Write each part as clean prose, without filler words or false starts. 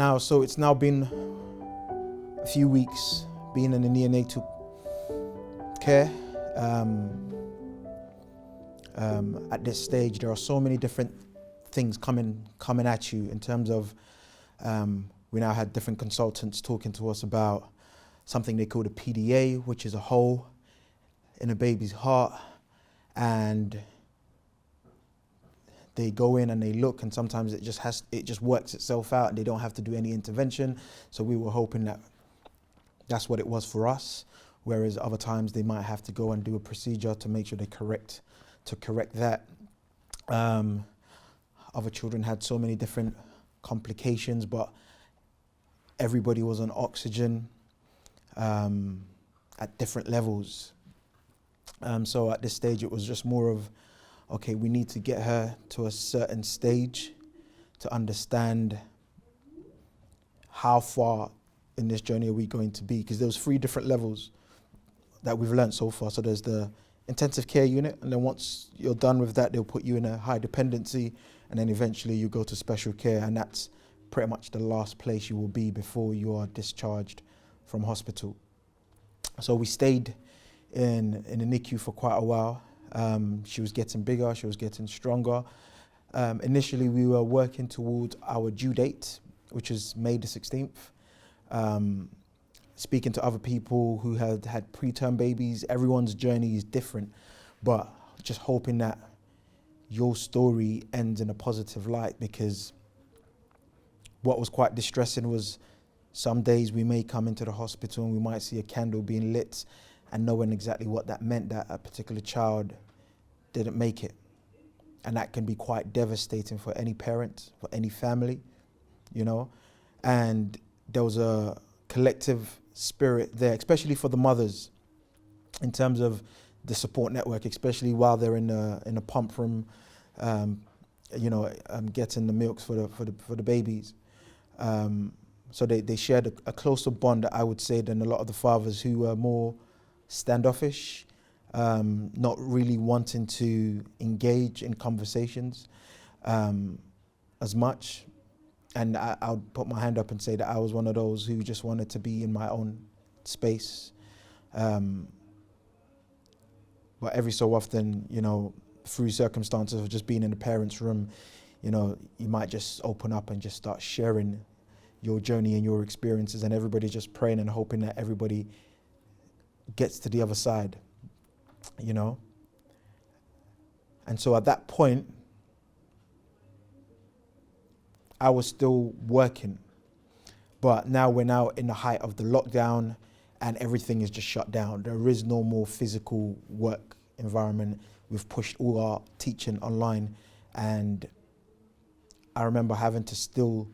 now, so it's now been a few weeks being in the neonatal care. At this stage, there are so many different things coming at you in terms of, we now had different consultants talking to us about something they call the PDA, which is a hole in a baby's heart, and they go in and they look, and sometimes it just works itself out and they don't have to do any intervention. So we were hoping that that's what it was for us, whereas other times they might have to go and do a procedure to make sure they correct that. Other children had so many different complications, but everybody was on oxygen at different levels. So at this stage, it was just more of, okay, we need to get her to a certain stage to understand how far in this journey are we going to be, because there was 3 different levels that we've learned so far. So there's the intensive care unit, and then once you're done with that, they'll put you in a high dependency, and then eventually you go to special care, and that's pretty much the last place you will be before you are discharged from hospital. So we stayed in the NICU for quite a while. She was getting bigger, she was getting stronger. Initially, we were working towards our due date, which is May the 16th. Speaking to other people who had preterm babies, everyone's journey is different, but just hoping that your story ends in a positive light, because what was quite distressing was some days we may come into the hospital and we might see a candle being lit and knowing exactly what that meant, that a particular child didn't make it. And that can be quite devastating for any parent, for any family, you know. And there was a collective spirit there, especially for the mothers, in terms of the support network, especially while they're in the pump room, getting the milks for the babies. So they shared a closer bond, I would say, than a lot of the fathers who were more standoffish, not really wanting to engage in conversations as much. And I'll put my hand up and say that I was one of those who just wanted to be in my own space. But every so often, you know, through circumstances of just being in the parents' room, you know, you might just open up and just start sharing your journey and your experiences, and everybody's just praying and hoping that everybody gets to the other side, you know. And so at that point, I was still working, but now we're now in the height of the lockdown and everything is just shut down. There is no more physical work environment. We've pushed all our teaching online, and I remember having to still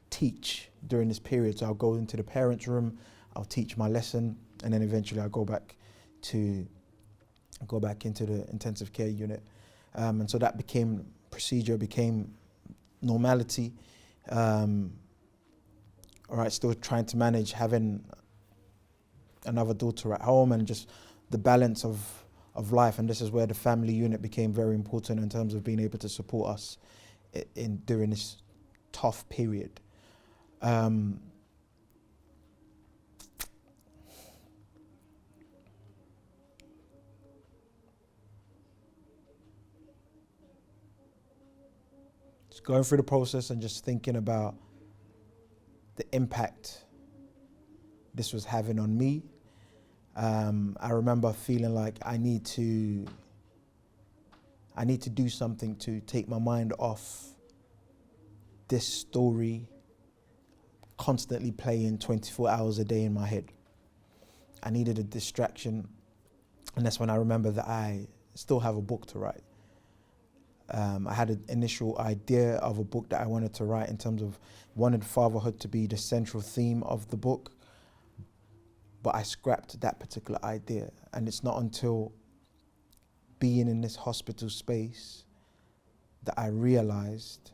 teach during this period. So I'll go into the parents' room, I'll teach my lesson, and then eventually I'll go back into the intensive care unit. And so that became procedure, became normality. All right, still trying to manage having another daughter at home and just the balance of life. And this is where the family unit became very important in terms of being able to support us during this tough period. Just going through the process and just thinking about the impact this was having on me. I remember feeling like I need to do something to take my mind off this story constantly playing 24 hours a day in my head. I needed a distraction, and that's when I remember that I still have a book to write. I had an initial idea of a book that I wanted to write in terms of wanted fatherhood to be the central theme of the book, but I scrapped that particular idea. And it's not until being in this hospital space that I realized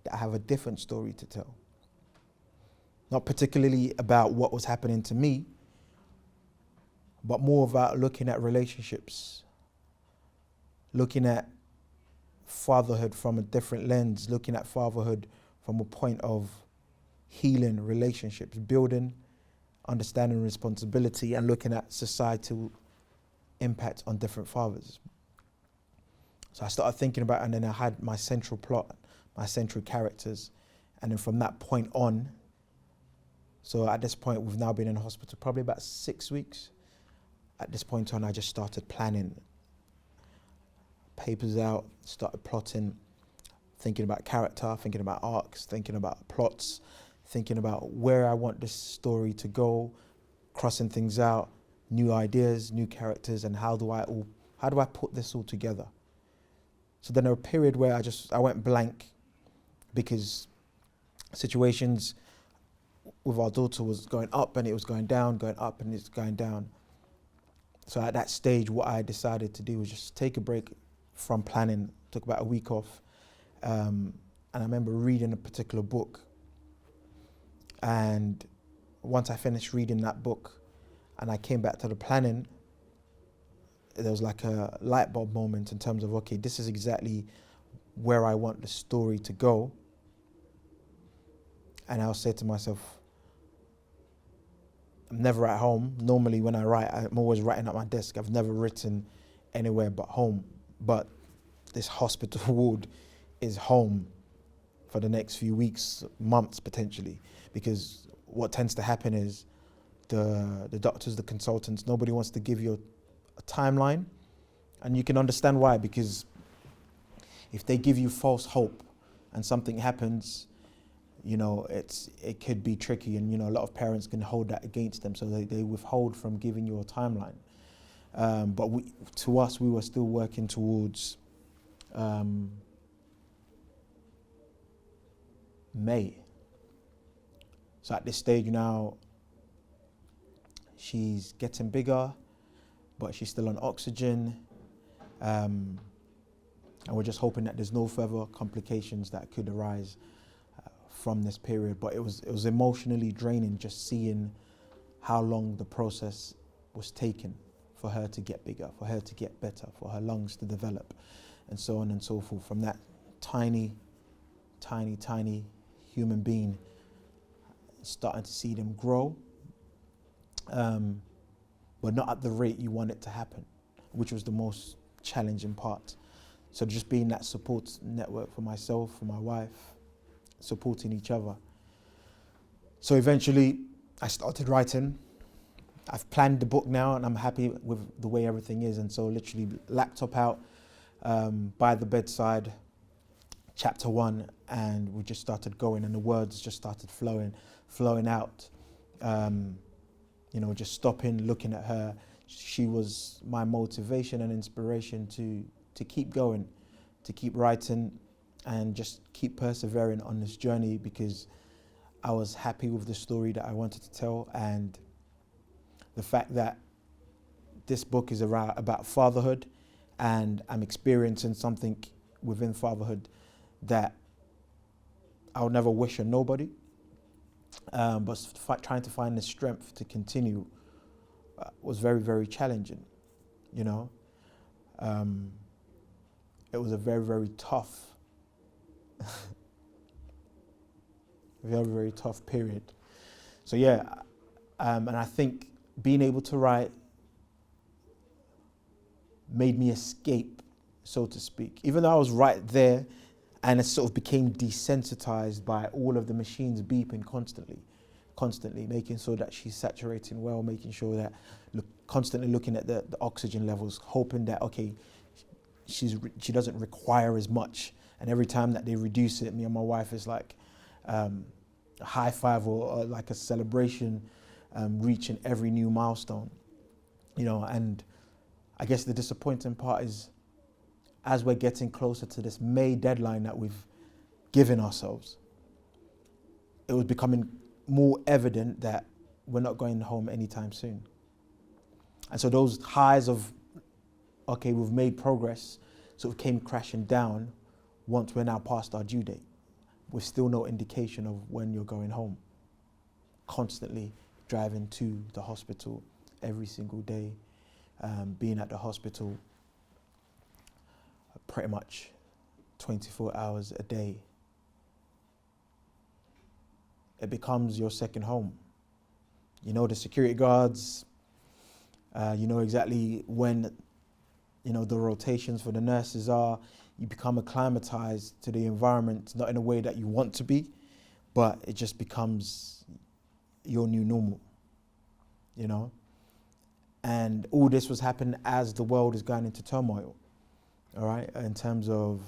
that I have a different story to tell. Not particularly about what was happening to me, but more about looking at relationships, looking at fatherhood from a different lens, looking at fatherhood from a point of healing relationships, building, understanding responsibility, and looking at societal impact on different fathers. So I started thinking about it, and then I had my central plot, my central characters. And then from that point on, so at this point, we've now been in hospital probably about 6 weeks. At this point on, I just started planning, papers out, started plotting, thinking about character, thinking about arcs, thinking about plots, thinking about where I want this story to go, crossing things out, new ideas, new characters, and how do I put this all together? So then there was a period where I went blank, because situations with our daughter was going up and it was going down, going up and it's going down. So at that stage, what I decided to do was just take a break from planning. Took about a week off. And I remember reading a particular book. And once I finished reading that book and I came back to the planning, there was like a light bulb moment in terms of, okay, this is exactly where I want the story to go. And I'll say to myself, I'm never at home. Normally when I write, I'm always writing at my desk. I've never written anywhere but home. But this hospital ward is home for the next few weeks, months potentially. Because what tends to happen is the doctors, the consultants, nobody wants to give you a timeline. And you can understand why, because if they give you false hope and something happens, you know, it could be tricky, and, you know, a lot of parents can hold that against them, so they withhold from giving you a timeline. But to us, we were still working towards May. So at this stage now, she's getting bigger, but she's still on oxygen. And we're just hoping that there's no further complications that could arise from this period. But it was emotionally draining just seeing how long the process was taking for her to get bigger, for her to get better, for her lungs to develop, and so on and so forth. From that tiny human being, starting to see them grow, but not at the rate you want it to happen, which was the most challenging part. So just being that support network for myself, for my wife, supporting each other. So eventually I started writing. I've planned the book now and I'm happy with the way everything is. And so literally laptop out, by the bedside, chapter 1, and we just started going, and the words just started flowing out. You know, just stopping, looking at her. She was my motivation and inspiration to keep going, to keep writing, and just keep persevering on this journey, because I was happy with the story that I wanted to tell, and the fact that this book is about fatherhood, and I'm experiencing something within fatherhood that I'll never wish on nobody, but trying to find the strength to continue was very, very challenging, you know. It was a very, very tough very, very tough period. So yeah, and I think being able to write made me escape, so to speak. Even though I was right there, and it sort of became desensitized by all of the machines beeping constantly, making sure that she's saturating well, making sure that constantly looking at the oxygen levels, hoping that, okay, she doesn't require as much. And every time that they reduce it, me and my wife is like a high five or like a celebration, reaching every new milestone, you know. And I guess the disappointing part is, as we're getting closer to this May deadline that we've given ourselves, it was becoming more evident that we're not going home anytime soon. And so those highs of, okay, we've made progress, sort of came crashing down once we're now past our due date, with still no indication of when you're going home. Constantly driving to the hospital every single day, being at the hospital pretty much 24 hours a day. it becomes your second home. You know the security guards, you know exactly when, you know, the rotations for the nurses are. You become acclimatized to the environment, not in a way that you want to be, but it just becomes your new normal, you know? And all this was happening as the world is going into turmoil, all right? In terms of,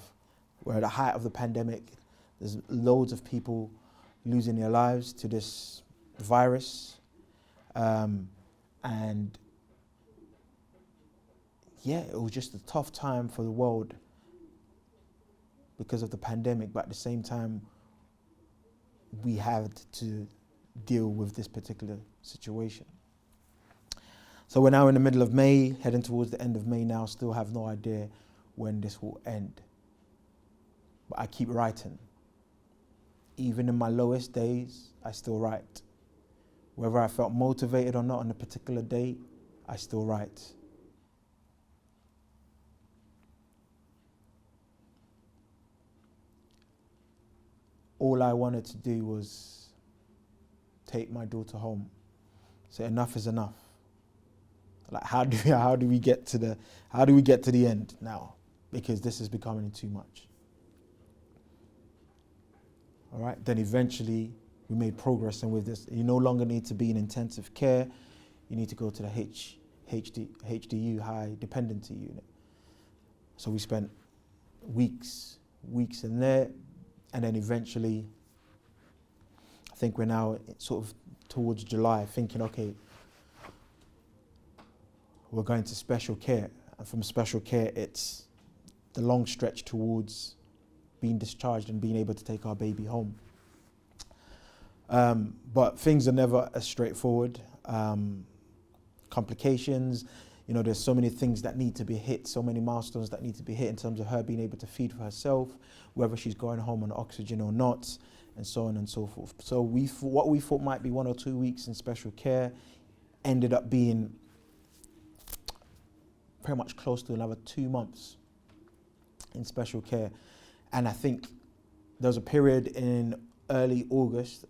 we're at the height of the pandemic, there's loads of people losing their lives to this virus. And yeah, it was just a tough time for the world because of the pandemic, but at the same time, we had to deal with this particular situation. So we're now in the middle of May, heading towards the end of May now, still have no idea when this will end. But I keep writing. Even in my lowest days, I still write. Whether I felt motivated or not on a particular day, I still write. All I wanted to do was take my daughter home. Say enough is enough. Like how do we get to the end now? Because this is becoming too much. All right. Then eventually we made progress, and with this, you no longer need to be in intensive care. You need to go to the HDU, high dependency unit. So we spent weeks in there. And then eventually, I think we're now sort of towards July, thinking, okay, we're going to special care. And from special care, it's the long stretch towards being discharged and being able to take our baby home. But things are never as straightforward. Complications, you know, there's so many things that need to be hit, so many milestones that need to be hit in terms of her being able to feed for herself, whether she's going home on oxygen or not, and so on and so forth. So what we thought might be 1 or 2 weeks in special care ended up being pretty much close to another 2 months in special care. And I think there was a period in early August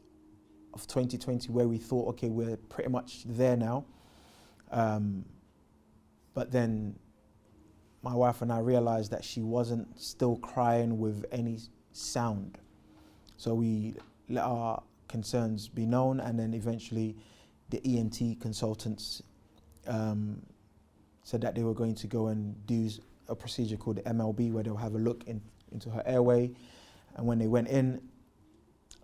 of 2020 where we thought, okay, we're pretty much there now. But then my wife and I realized that she wasn't still crying with any sound. So we let our concerns be known, and then eventually the ENT consultants said that they were going to go and do a procedure called the MLB, where they'll have a look into her airway. And when they went in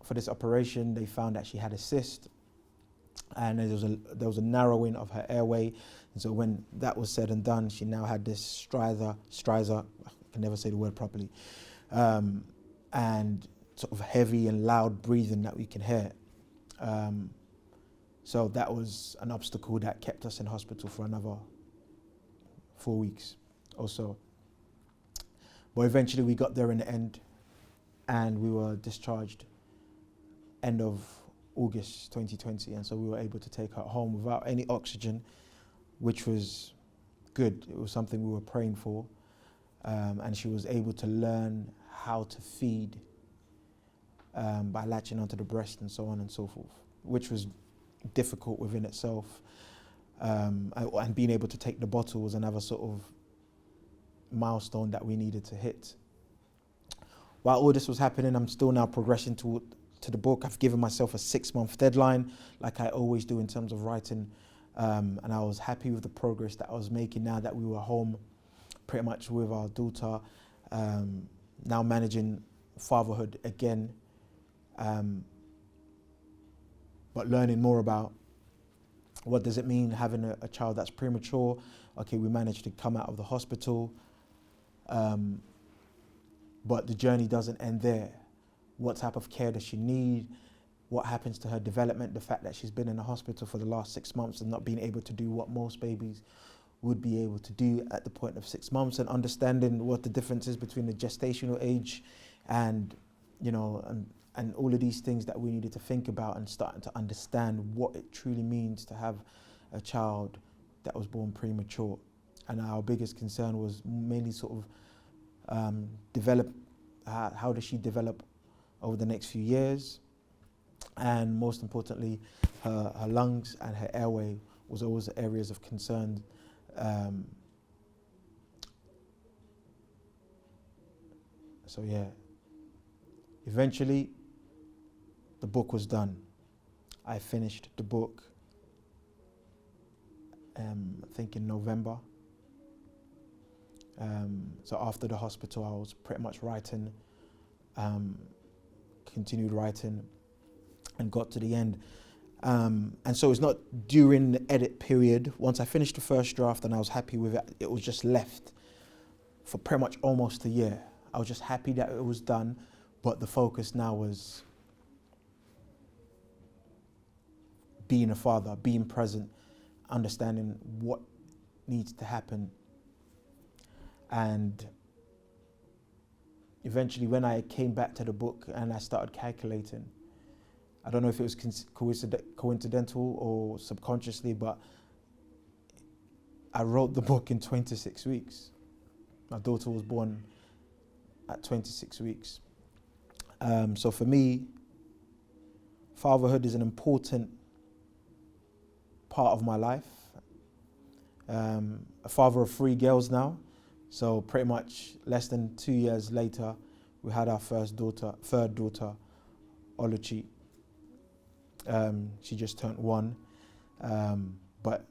for this operation, they found that she had a cyst, and there was a narrowing of her airway. And so when that was said and done, she now had this stridor, I can never say the word properly, and sort of heavy and loud breathing that we can hear. So that was an obstacle that kept us in hospital for another 4 weeks or so. But eventually we got there in the end, and we were discharged end of August 2020, and so we were able to take her home without any oxygen, which was good. It was something we were praying for, and she was able to learn how to feed by latching onto the breast and so on and so forth, which was difficult within itself, and being able to take the bottle was another sort of milestone that we needed to hit. While all this was happening, I'm still now progressing to the book. I've given myself a 6-month deadline, like I always do in terms of writing, and I was happy with the progress that I was making now that we were home pretty much with our daughter, now managing fatherhood again, but learning more about what does it mean having a child that's premature. Okay, we managed to come out of the hospital, but the journey doesn't end there. What type of care does she need? What happens to her development? The fact that she's been in the hospital for the last 6 months and not being able to do what most babies would be able to do at the point of 6 months, and understanding what the difference is between the gestational age and, you know, and all of these things that we needed to think about, and starting to understand what it truly means to have a child that was born premature. And our biggest concern was mainly sort of how does she develop over the next few years, and most importantly, her lungs and her airway was always areas of concern. So yeah, eventually the book was done. I finished the book, I think in November. So after the hospital, I was pretty much writing, continued writing, and got to the end. And so it's not during the edit period. Once I finished the first draft and I was happy with it, it was just left for pretty much almost a year. I was just happy that it was done, but the focus now was being a father, being present, understanding what needs to happen. And eventually when I came back to the book and I started calculating, I don't know if it was coincidental or subconsciously, but I wrote the book in 26 weeks. My daughter was born at 26 weeks. So for me, fatherhood is an important part of my life. A father of 3 girls now. So pretty much less than 2 years later, we had our third daughter, Oluchi. She just turned 1. But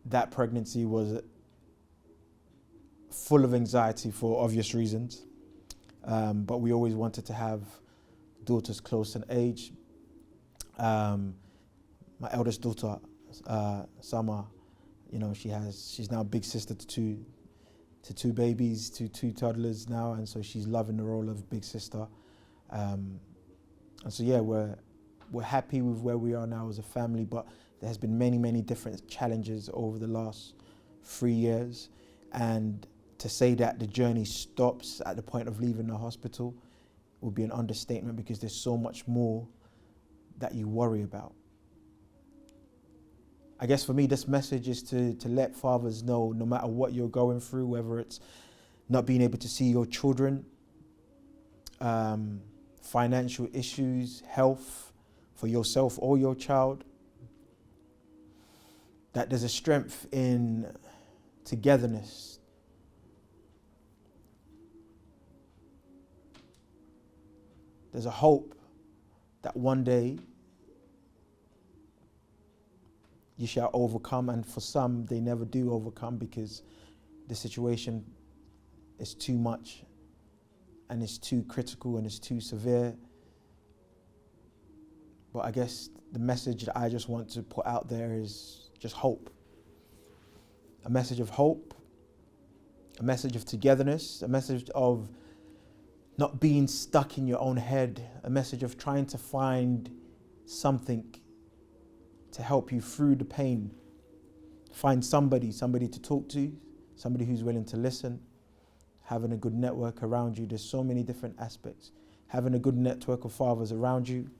that pregnancy was full of anxiety for obvious reasons. But we always wanted to have daughters close in age. My eldest daughter, Sama, you know, she's now a big sister to two babies, to 2 toddlers now, and so she's loving the role of big sister. And so yeah, we're happy with where we are now as a family, but there has been many different challenges over the last 3 years, and to say that the journey stops at the point of leaving the hospital would be an understatement, because there's so much more that you worry about. I guess for me, this message is to let fathers know, no matter what you're going through, whether it's not being able to see your children, financial issues, health for yourself or your child, that there's a strength in togetherness. There's a hope that one day you shall overcome, and for some, they never do overcome because the situation is too much and it's too critical and it's too severe. But I guess the message that I just want to put out there is just hope. A message of hope, a message of togetherness, a message of not being stuck in your own head, a message of trying to find something to help you through the pain. Find somebody to talk to, somebody who's willing to listen, having a good network around you. There's so many different aspects. Having a good network of fathers around you.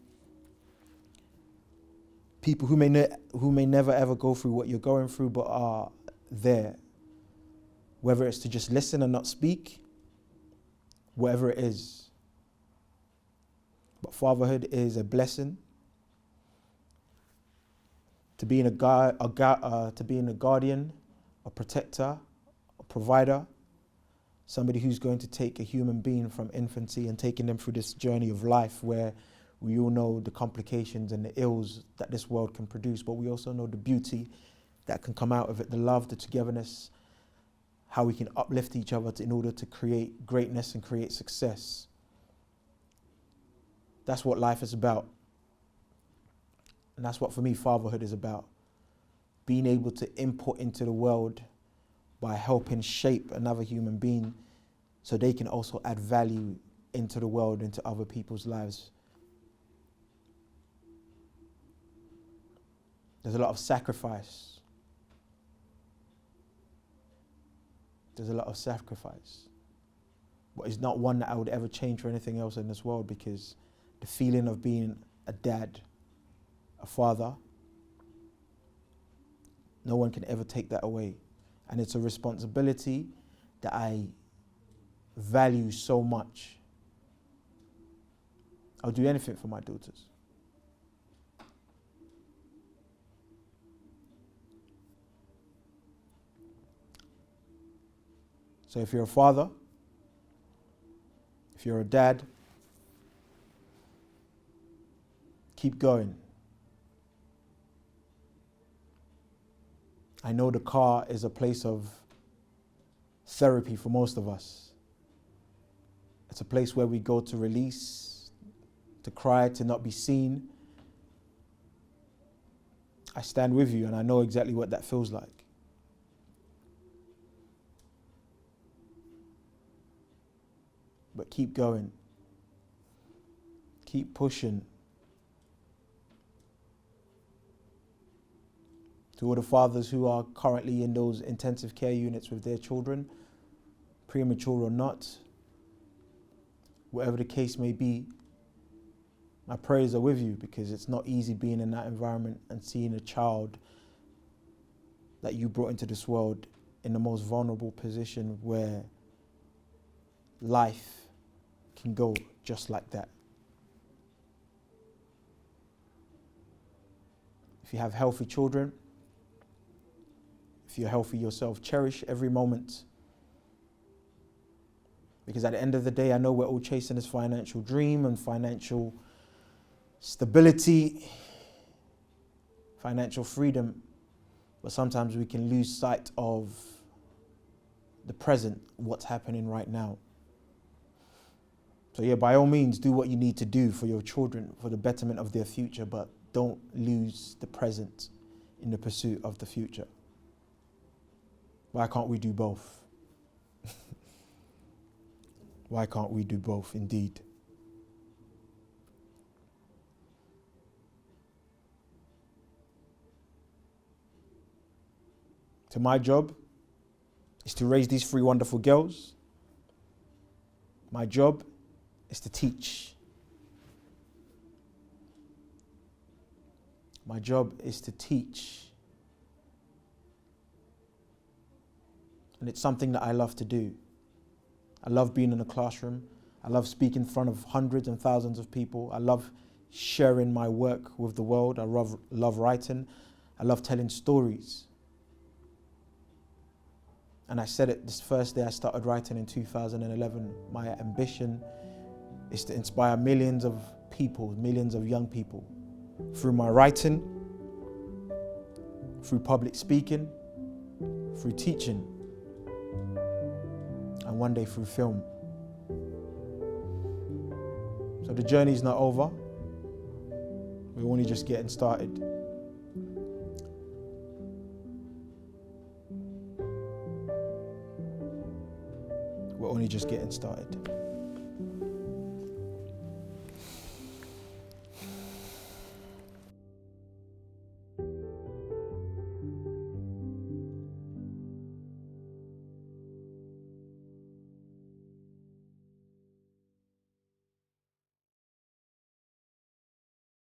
People who may never ever go through what you're going through, but are there. Whether it's to just listen and not speak, whatever it is. But fatherhood is a blessing. To being a guardian, a protector, a provider, somebody who's going to take a human being from infancy and taking them through this journey of life, where we all know the complications and the ills that this world can produce, but we also know the beauty that can come out of it, the love, the togetherness, how we can uplift each other in order to create greatness and create success. That's what life is about. And that's what, for me, fatherhood is about. Being able to input into the world by helping shape another human being so they can also add value into the world, into other people's lives. There's a lot of sacrifice. But it's not one that I would ever change for anything else in this world, because the feeling of being a dad, a father, no one can ever take that away. And it's a responsibility that I value so much. I'll do anything for my daughters. So if you're a father, if you're a dad, keep going. I know the car is a place of therapy for most of us. It's a place where we go to release, to cry, to not be seen. I stand with you and I know exactly what that feels like. But keep going. Keep pushing. To all the fathers who are currently in those intensive care units with their children, premature or not, whatever the case may be, my prayers are with you, because it's not easy being in that environment and seeing a child that you brought into this world in the most vulnerable position where life can go just like that. If you have healthy children, if you're healthy yourself, cherish every moment. Because at the end of the day, I know we're all chasing this financial dream and financial stability, financial freedom, but sometimes we can lose sight of the present, what's happening right now. So yeah, by all means, do what you need to do for your children, for the betterment of their future, but don't lose the present in the pursuit of the future. Why can't we do both? Why can't we do both, indeed? So my job is to raise these three wonderful girls. My job is to teach. My job is to teach. And it's something that I love to do. I love being in a classroom. I love speaking in front of hundreds and thousands of people. I love sharing my work with the world. I love writing. I love telling stories. And I said it this first day I started writing in 2011. My ambition is to inspire millions of people, millions of young people, through my writing, through public speaking, through teaching, and one day through film. So the journey's not over. We're only just getting started. We're only just getting started.